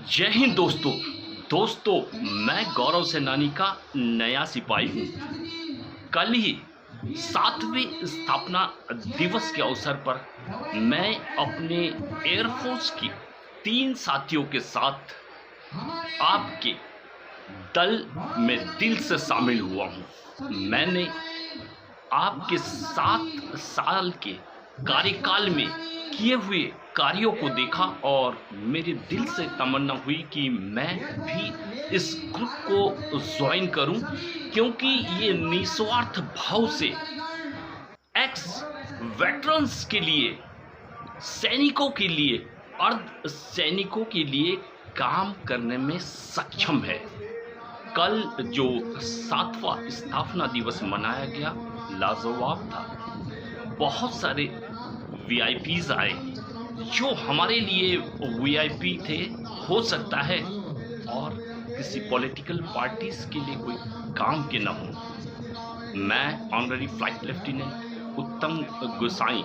जय हिंद दोस्तों। मैं गौरव सेनानी का नया सिपाही हूँ। कल ही 7वें स्थापना दिवस के अवसर पर मैं अपने एयरफोर्स की 3 साथियों के साथ आपके दल में दिल से शामिल हुआ हूँ। मैंने आपके 7 साल के कार्यकाल में किए हुए कार्यों को देखा और मेरे दिल से तमन्ना हुई कि मैं भी इस ग्रुप को ज्वाइन करूं, क्योंकि ये निस्वार्थ भाव से एक्स वेटरन्स के लिए, सैनिकों के लिए, अर्ध सैनिकों के लिए काम करने में सक्षम है। कल जो 7वां स्थापना दिवस मनाया गया लाजवाब था। बहुत सारे वीआईपीज आए जो हमारे लिए वीआईपी थे, हो सकता है, और किसी पॉलिटिकल पार्टीज के लिए कोई काम के न हो। मैं ऑनररी फ्लाइट लेफ्टिनेंट उत्तम गोसाई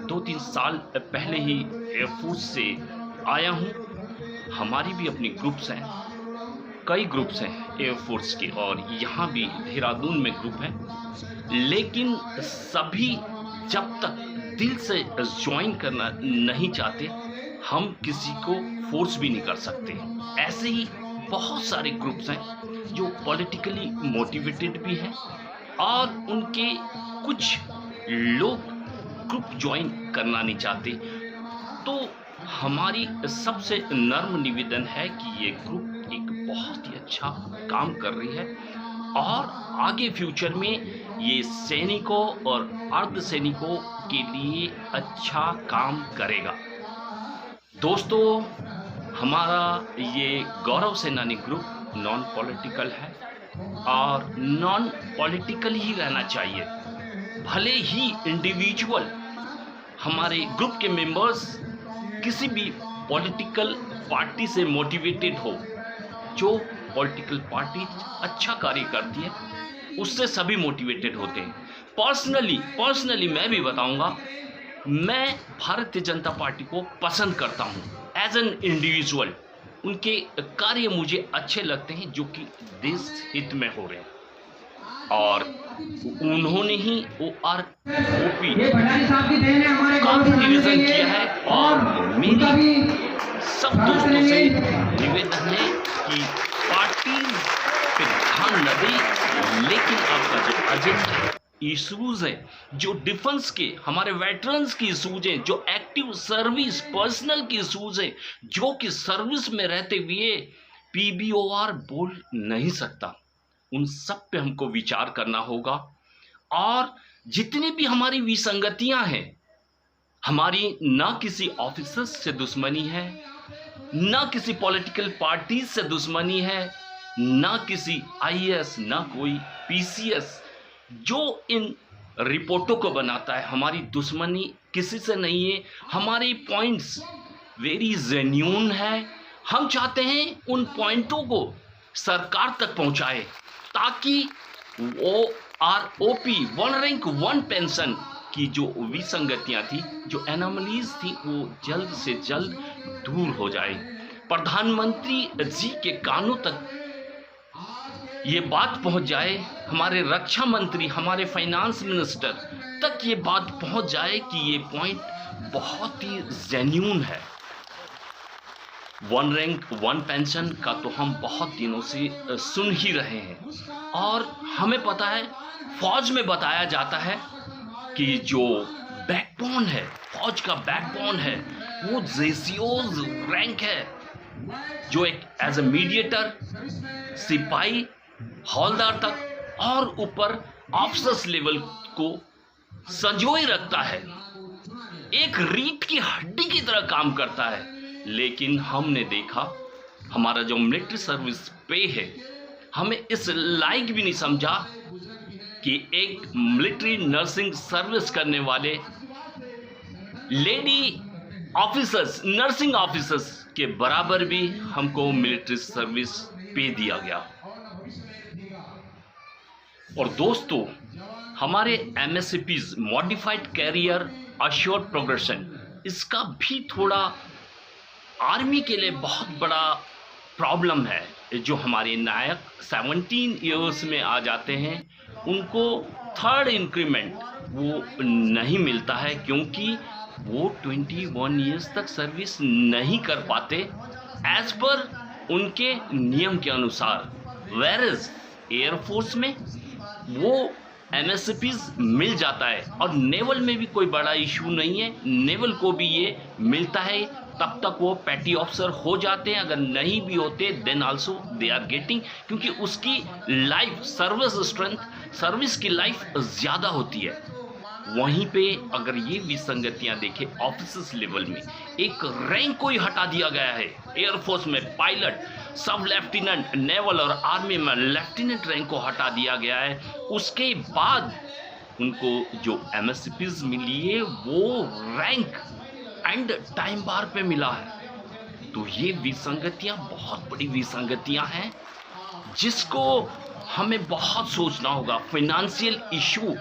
2-3 साल पहले ही एयरफोर्स से आया हूँ। हमारी भी अपनी ग्रुप्स हैं, कई ग्रुप्स हैं एयरफोर्स के, और यहाँ भी देहरादून में ग्रुप है, लेकिन सभी जब तक दिल से ज्वाइन करना नहीं चाहते, हम किसी को फोर्स भी नहीं कर सकते। ऐसे ही बहुत सारे ग्रुप्स हैं जो पॉलिटिकली मोटिवेटेड भी हैं, और उनके कुछ लोग ग्रुप ज्वाइन करना नहीं चाहते। तो हमारी सबसे नर्म निवेदन है कि ये ग्रुप एक बहुत ही अच्छा काम कर रही है और आगे फ्यूचर में ये सैनिकों और अर्ध सैनिकों के लिए अच्छा काम करेगा। दोस्तों, हमारा ये गौरव सेनानी ग्रुप नॉन पॉलिटिकल है और नॉन पॉलिटिकल ही रहना चाहिए। भले ही इंडिविजुअल हमारे ग्रुप के मेंबर्स किसी भी पॉलिटिकल पार्टी से मोटिवेटेड हो, जो पॉलिटिकल पार्टी अच्छा कार्य करती है उससे सभी मोटिवेटेड होते हैं। पर्सनली मैं भी बताऊंगा, मैं भारतीय जनता पार्टी को पसंद करता हूं एज एन इंडिविजुअल। उनके कार्य मुझे अच्छे लगते हैं जो कि देश हित में हो रहे हैं, और उन्होंने ही OROP का डिवीजन किया है। और मेरी सब दोस्तों से निवेदन है कि पार्टी पे ध्यान न दें, लेकिन आपका जो एजेंडा इशूज है, जो डिफेंस के हमारे वेटरन्स की इशूज हैं, जो एक्टिव सर्विस पर्सनल की इशूज हैं, जो कि सर्विस में रहते हुए PBOR बोल नहीं सकता, उन सब पे हमको विचार करना होगा। और जितनी भी हमारी विसंगतियां हैं, हमारी ना किसी ऑफिसर्स से दुश्मनी है, ना किसी पॉलिटिकल पार्टी से दुश्मनी है, ना किसी IAS, ना कोई PCS जो इन रिपोर्टों को बनाता है। हमारी दुश्मनी किसी से नहीं है। हमारे पॉइंट्स वेरी जेन्यून है। हम चाहते हैं उन पॉइंटों को सरकार तक पहुंचाए, ताकि OROP, one rank one pension की जो विसंगतियां थी, जो एनोमलीज थी, वो जल्द से जल्द दूर हो जाए। प्रधानमंत्री जी के कानों तक ये बात पहुंच जाए, हमारे रक्षा मंत्री, हमारे फाइनेंस मिनिस्टर तक ये बात पहुंच जाए कि ये पॉइंट बहुत ही जेन्यून है। वन रैंक वन पेंशन का तो हम बहुत दिनों से सुन ही रहे हैं, और हमें पता है, फौज में बताया जाता है कि जो बैकबोन है, फौज का बैकबोन है, वो JCO's रैंक है, जो एक एज ए मीडिएटर सिपाही, हौलदार तक और ऊपर ऑफिसर्स लेवल को संजोए रखता है, एक रीढ़ की हड्डी की तरह काम करता है। लेकिन हमने देखा, हमारा जो मिलिट्री सर्विस पे है, हमें इस लायक भी नहीं समझा कि एक मिलिट्री नर्सिंग सर्विस करने वाले लेडी ऑफिसर्स, नर्सिंग ऑफिसर्स के बराबर भी हमको मिलिट्री सर्विस पे दिया गया। और दोस्तों, हमारे MSCPs, modified career assured progression, इसका भी थोड़ा आर्मी के लिए बहुत बड़ा प्रॉब्लम है। जो हमारे नायक 17 इयर्स में आ जाते हैं, उनको थर्ड इंक्रीमेंट वो नहीं मिलता है, क्योंकि वो 21 इयर्स तक सर्विस नहीं कर पाते एज पर उनके नियम के अनुसार। वेरएज एयरफोर्स में वो एमएसपीज मिल जाता है, और नेवल में भी कोई बड़ा इशू नहीं है, नेवल को भी ये मिलता है। तब तक वो पैटी ऑफिसर हो जाते हैं, अगर नहीं भी होते then also they are getting, क्योंकि उसकी लाइफ सर्विस स्ट्रेंथ, सर्विस की लाइफ ज़्यादा होती है। वहीं पे अगर ये विसंगतियां देखें ऑफिसर्स लेवल में, एक रैंक को ही हटा दिया गया है। एयरफोर्स में पायलट, सब लेफ्टिनेंट, नेवल और आर्मी में लेफ्टिनेंट रैंक को हटा दिया गया है। उसके बाद उनको जो एमएसपीज मिली है वो रैंक एंड टाइम बार पे मिला है। तो ये विसंगतियां बहुत बड़ी विसंगतियां हैं, जिसको हमें बहुत सोचना होगा। Financial issue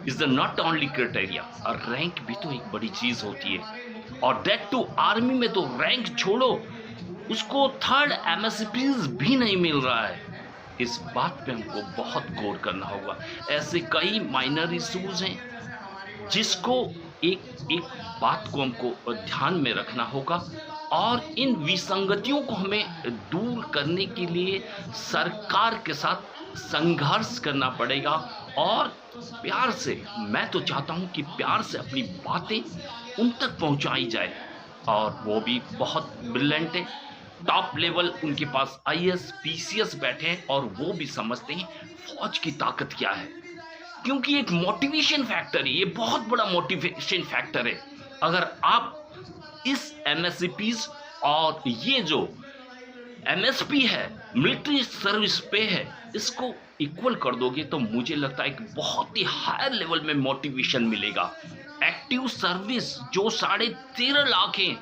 is the not only criteria, और रैंक भी तो एक बड़ी चीज होती है। और दैट टू आर्मी में तो रैंक छोड़ो, उसको थर्ड एमएसपीज भी नहीं मिल रहा है। इस बात पे हमको बहुत गौर करना होगा। ऐसे कई माइनर इश्यूज हैं जिसको एक बात को हमको ध्यान में रखना होगा, और इन विसंगतियों को हमें दूर करने के लिए सरकार के साथ संघर्ष करना पड़ेगा। और प्यार से, मैं तो चाहता हूं कि प्यार से अपनी बातें उन तक पहुंचाई जाए, और वो भी बहुत ब्रिलियंट है। टॉप लेवल उनके पास आईएएस पीसीएस बैठे हैं, और वो भी समझते हैं फौज की ताकत क्या है, क्योंकि एक मोटिवेशन फैक्टर है, ये बहुत बड़ा मोटिवेशन फैक्टर है। अगर आप इस एमएसपीज और ये जो एमएसपी है, मिलिट्री सर्विस पे है, इसको इक्वल कर दोगे तो मुझे लगता है कि बहुत ही हायर लेवल में मोटिवेशन मिलेगा। एक्टिव सर्विस जो 13.5 लाख है,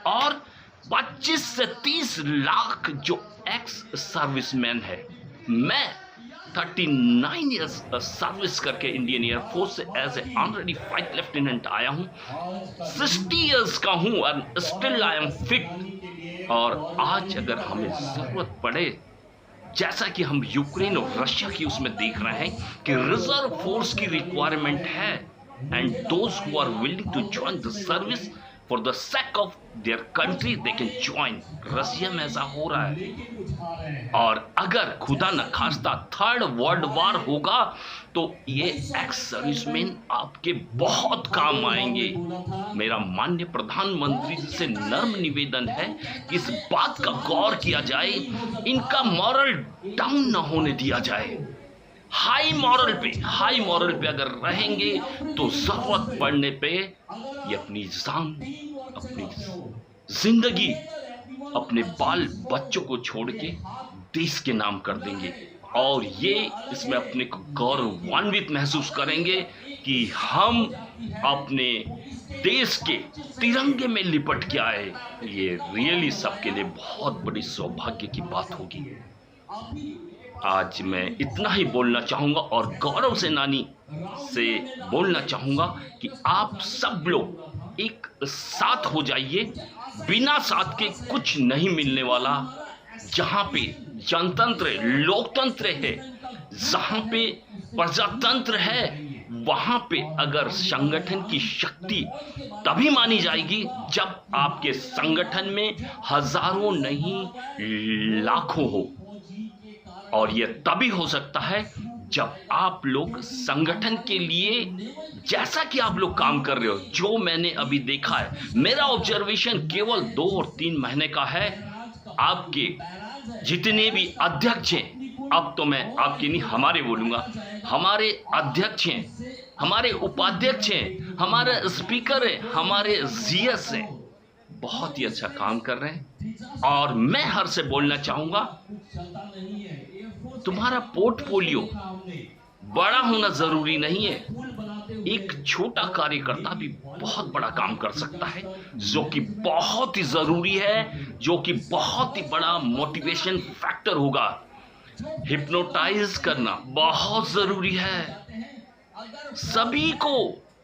और 25 से 30 लाख जो एक्स सर्विसमैन है। मैं 39 ईयर्स सर्विस करके इंडियन एयरफोर्स से as a honorary flight lieutenant आया हूँ। 60 ईयर्स का हूँ और स्टिल आई एम फिट। और आज अगर हमें जरूरत पड़े, जैसा कि हम यूक्रेन और रशिया की उसमें देख रहे हैं कि रिजर्व फोर्स की रिक्वायरमेंट है, and those who are willing to join the service for the sake of their country they can join. Russia में ऐसा हो रहा है, और अगर खुदा न खास्ता थर्ड वर्ल्ड वॉर होगा तो ये एक्स सर्विसमैन आपके बहुत काम आएंगे। मेरा माननीय प्रधानमंत्री जी से नर्म निवेदन है कि इस बात का गौर किया जाए, इनका मॉरल डाउन न होने दिया जाए। हाई मॉरल पे अगर रहेंगे तो जरूरत पड़ने पे ये अपनी जान, अपनी जिंदगी, अपने बाल बच्चों को छोड़ के देश के नाम कर देंगे, और ये इसमें अपने को गौरवान्वित महसूस करेंगे कि हम अपने देश के तिरंगे में लिपट के आए। ये रियली सबके लिए बहुत बड़ी सौभाग्य की बात होगी। आज मैं इतना ही बोलना चाहूँगा, और गौरव सेनानी से बोलना चाहूँगा कि आप सब लोग एक साथ हो जाइए। बिना साथ के कुछ नहीं मिलने वाला। जहाँ पे जनतंत्र, लोकतंत्र है, जहाँ पे प्रजातंत्र है, वहाँ पे अगर संगठन की शक्ति तभी मानी जाएगी जब आपके संगठन में हजारों नहीं लाखों हो। और यह तभी हो सकता है जब आप लोग संगठन के लिए, जैसा कि आप लोग काम कर रहे हो, जो मैंने अभी देखा है, मेरा ऑब्जर्वेशन केवल 2 और 3 महीने का है। आपके जितने भी अध्यक्ष हैं, अब तो मैं आपके नहीं हमारे बोलूँगा, हमारे अध्यक्ष हैं, हमारे उपाध्यक्ष हैं, हमारे स्पीकर हैं, हमारे जीएस हैं, बहुत ही अच्छा काम कर रहे हैं। और मैं हर से बोलना चाहूँगा, तुम्हारा पोर्टफोलियो बड़ा होना जरूरी नहीं है। एक छोटा कार्यकर्ता भी बहुत बड़ा काम कर सकता है, जो कि बहुत ही जरूरी है, जो कि बहुत ही बड़ा मोटिवेशन फैक्टर होगा। हिप्नोटाइज करना बहुत जरूरी है। सभी को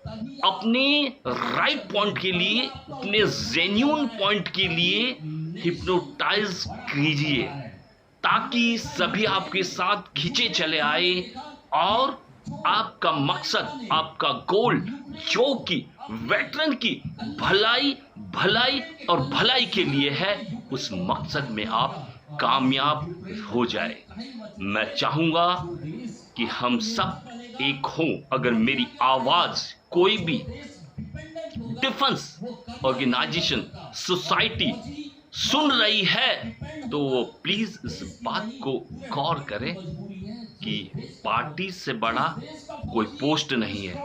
अपने राइट पॉइंट के लिए, अपने जेन्यून पॉइंट के लिए हिप्नोटाइज कीजिए, ताकि सभी आपके साथ खींचे चले आए और आपका मकसद, आपका गोल, जो कि वेटरन की भलाई भलाई और भलाई के लिए है, उस मकसद में आप कामयाब हो जाए। मैं चाहूंगा कि हम सब एक हों। अगर मेरी आवाज कोई भी डिफेंस ऑर्गेनाइजेशन, सोसाइटी सुन रही है, तो वो प्लीज इस बात को गौर करें कि पार्टी से बड़ा कोई पोस्ट नहीं है।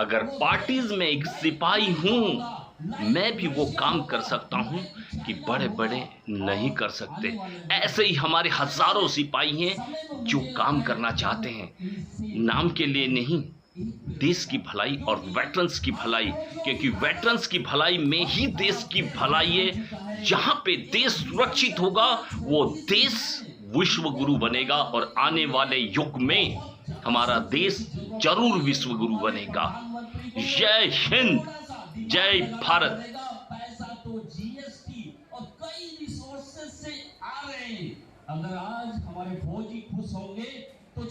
अगर पार्टीज में एक सिपाही हूं, मैं भी वो काम कर सकता हूं कि बड़े बड़े नहीं कर सकते। ऐसे ही हमारे हजारों सिपाही हैं जो काम करना चाहते हैं, नाम के लिए नहीं, देश की भलाई और वेटरन्स की भलाई, क्योंकि वेटरन्स की भलाई में ही देश की भलाई है। जहां पे देश सुरक्षित होगा, वो देश विश्व गुरु बनेगा और आने वाले युग में हमारा देश जरूर विश्व गुरु बनेगा। जय हिंद, जय भारत। पैसा तो जीएसटी और कई रिसोर्सेज से आ रहे हैं। अगर आज हमारे फौजी खुश होंगे तो